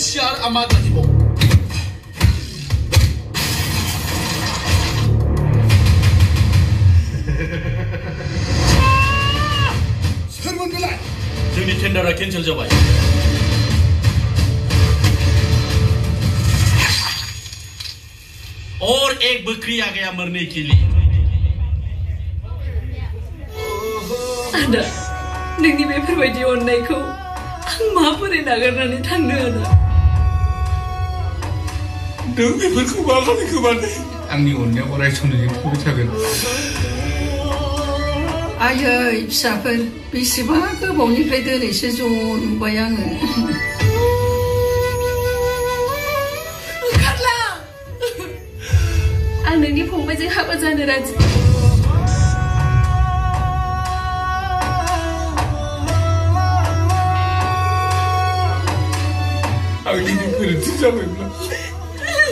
siar amat lagi bo. Sermon belai. Jadi tender cancel jabai. और एक बकरी आ गया मरने के लिए Ada नोंनि बेफोरबायदि अननायखौ आं माबोरै नागारनानै थांनो आदा नों बेफोरखौ मा खालामखो माने आंनि अननाया अराय समजों थाबाय थागोन आयै फिसाफोर बेसेबा गोबावनिफ्राय दिनैसो ज' नुबाय आङो आं नोंनि फंबायजों हाबा जानो राजि आंनि गोरोन्थि जाबायब्ला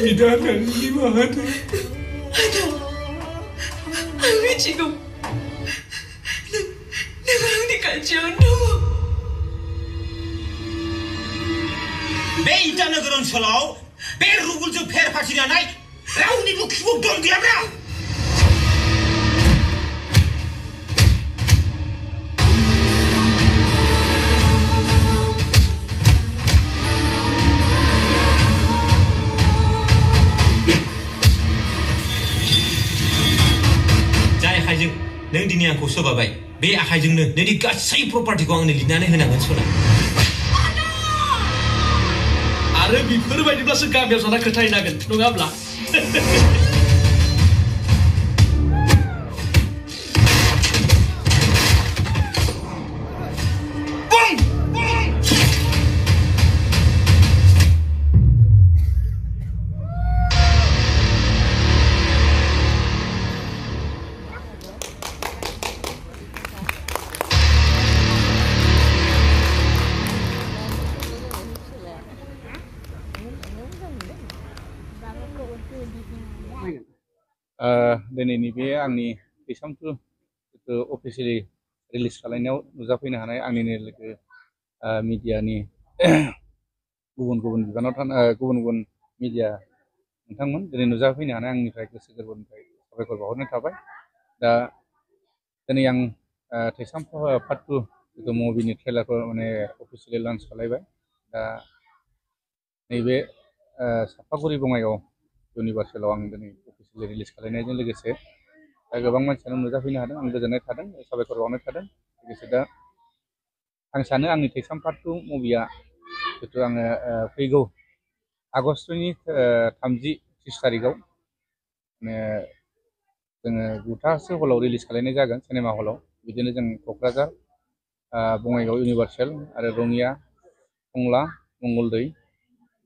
बिदा होननानै निमाहा होदो आं मिथिगौ नों आंनि खाथियावनो दङ बे इटानगर ओनसोलाव बे रुबुलजों फेर फाथिनानै रावनिबो खिबुक दम गैयाब्रा जाय आखाइजों नों दिनै आंखौ सोबाबाय बे आखाइजोंनो नोंनि गासै प्रपार्टिखौ आंनो लिरनानै होनांगोन सना आरो बेफोरबायदिब्लासो गामियाव जाना खोथाहैनांगोन नङाब्ला दिनैनि बे आंनि थैसामथु अफिसियेलि रिलिज खालामनायाव नुजाफैनो हानाय आंनिनो लोगो मिडियानि गुबुन गुबुन बिबानाव थानाय गुबुन गुबुन मिडिया नोंथांमोन दिनै नुजाफैनो हानाय आंनिफ्राय गोसो गोरबोनिफ्राय साबायखर बावहरनाय थाबाय दा दिनै आं थैसाम पार्ट 2 जितु मुभिनि ट्रेलारखौ माने अफिसियेलि लन्च खालामबाय दा नैबे सापागुरि बङाइगाव इउनिभार्सेलाव आं दिनै अफिसियेलि रिलिज खालामनायजों लोगोसे दा गोबां मानसियानो नुजाफैनो हादों आं गोजोननाय थादों साबायखर बावनाय थादों लोगोसे दा आं सानो आंनि थैसाम पार्ट 2 मुभिया जितु आङो फैगौ आगष्टनि 30 तारिखआव माने जोङो 9थासो हलाव रिलिज खालामनाय जागोन सिनेमा हलाव बिदिनो जों क'क्राझार बङाइगाव इउनिभार्सेल आरो रङिया टंला मंगलदै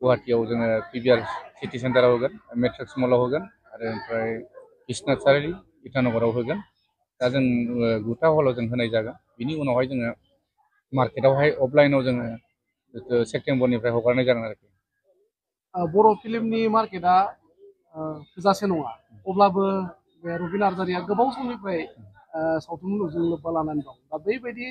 गुवाहाटीयाव जोङो पिभिआर सिटी सेन्टाराव होगोन मेट्रिक्स मलाव होगोन आरो ओमफ्राय बिश्वनाथ सारिआलि इटानगराव होगोन दा जों 9था हलाव जों होनाय जागोन बिनि उनावहाय जोङो मार्केटावहाय अफलाइनाव जोङो सेप्तेम्बरनिफ्राय हगारनाय जागोन आरोखि बर' फिल्मनि मार्केटआ थोजासे नङा अब्लाबो बे रुबिन नार्जारिया गोबाव समनिफ्राय सावथुन मुलुगजों लोब्बा लानानै दं दा बेबायदि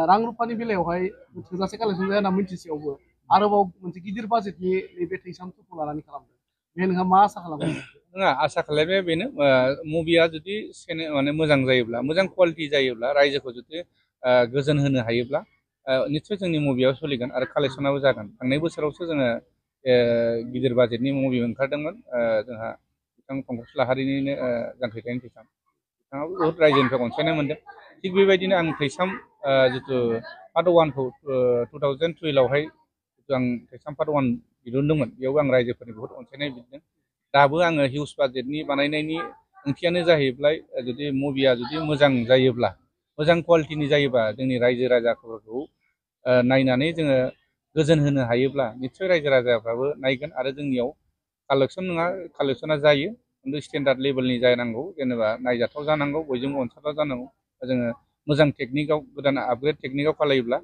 रां रुफानि बेलायावहाय थोजासे कालेक्सन जाया होनना मिन्थिसेयावबो आरोबाव मोनसे गिदिर बाजेटनि नैबे थैसाम 2खौ लानानै खालामदों बे नोंहा मा आसा खालामो नङा आसा खालामनाया बेनो मुभिया जुदि माने मोजां जायोब्ला मोजां कुवालिटि जायोब्ला रायजोखौ जुदि गोजोन होनो हायोब्ला निश्चय जोंनि मुभियाव सोलिगोन आरो कालेक्सनाबो जागोन थांनाय बोसोरावसो जोङो गिदिर बाजेटनि मुभि ओंखारदोंमोन जोंहा बिथां पंकज लाहारिनिनो जांख्रिथायनि थैसाम बिथाङाबो बहुत रायजोनिफ्राय अनसायनाय मोनदों थिग बेबायदिनो आं थैसाम जितु पार्ट 1खौ 2012आवहाय जितु आं थैसाम पार्ट 1 दिहुनदोंमोन बेयावबो आं रायजोफोरनि बहुत अनसायनाय बिदों दाबो आङो हिउज बाजेटनि बानायनायनि ओंथियानो जाहैबाय जुदि मुभिया जुदि मोजां जायोब्ला मोजां कुवालिटिनि जायोबा जोंनि रायजो राजाफोरखौ नायनानै जोङो गोजोन होनो हायोब्ला निश्चय रायजो राजाफ्राबो नायगोन आरो जोंनियाव कालेक्सन नङा कालेक्सना जायो खिन्थु स्टेन्डार्ड लेभेलनि जानांगौ जेनेबा नायजाथाव जानांगौ बयजोंबो अनसायजाथाव जानांगौ जोङो मोजां टेकनिकआव गोदान आपग्रेड टेकनिकआव खालायोब्ला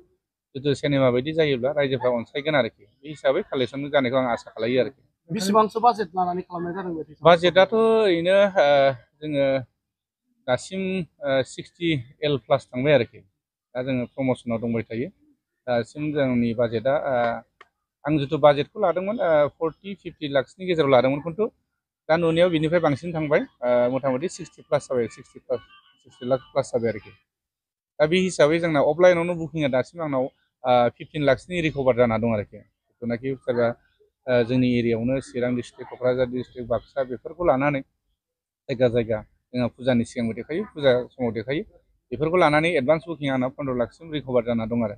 जितु सिनेमा बायदि जायोब्ला रायजोफ्रा अनसायगोन आरोखि बे हिसाबै कालेक्सन जानायखौ आं आसा खालायो आरोखि बेसेबांसो बाजेट लानानै खालामनाय जादों बे बाजेटआथ' ओरैनो जोङो दासिम 60L प्लास थांबाय आरोखि दा जोङो प्रमसनाव दंबाय थायो दासिम जोंनि बाजेटआ आं जिथु बाजेटखौ लादोंमोन 40-50 लाखसनि गेजेराव लादोंमोन खिन्थु दा नुनायाव बिनिफ्राय बांसिन थांबाय मथा मथि 60 प्लास जाबाय 60 लाख प्लास जाबाय आरोखि दा बे हिसाबै जोंना अफलाइनावनो बुकिंआ दासिम आंनाव 15 लाखसनि रिकभार जाना दं आरोखि जिथुनाखि सोरबा जोंनि एरियायावनो चिरां डिस्ट्रिक्ट क'क्राझार डिस्ट्रिक्ट बाक्सा बेफोरखौ लानानै जायगा जायगा जोंहा फुजानि सिगांबो देखायो फुजा समाव देखायो बेफोरखौ लानानै एडभान्स बुकिं आंनाव 15 लाखसिम रिकभार जाना दं आरो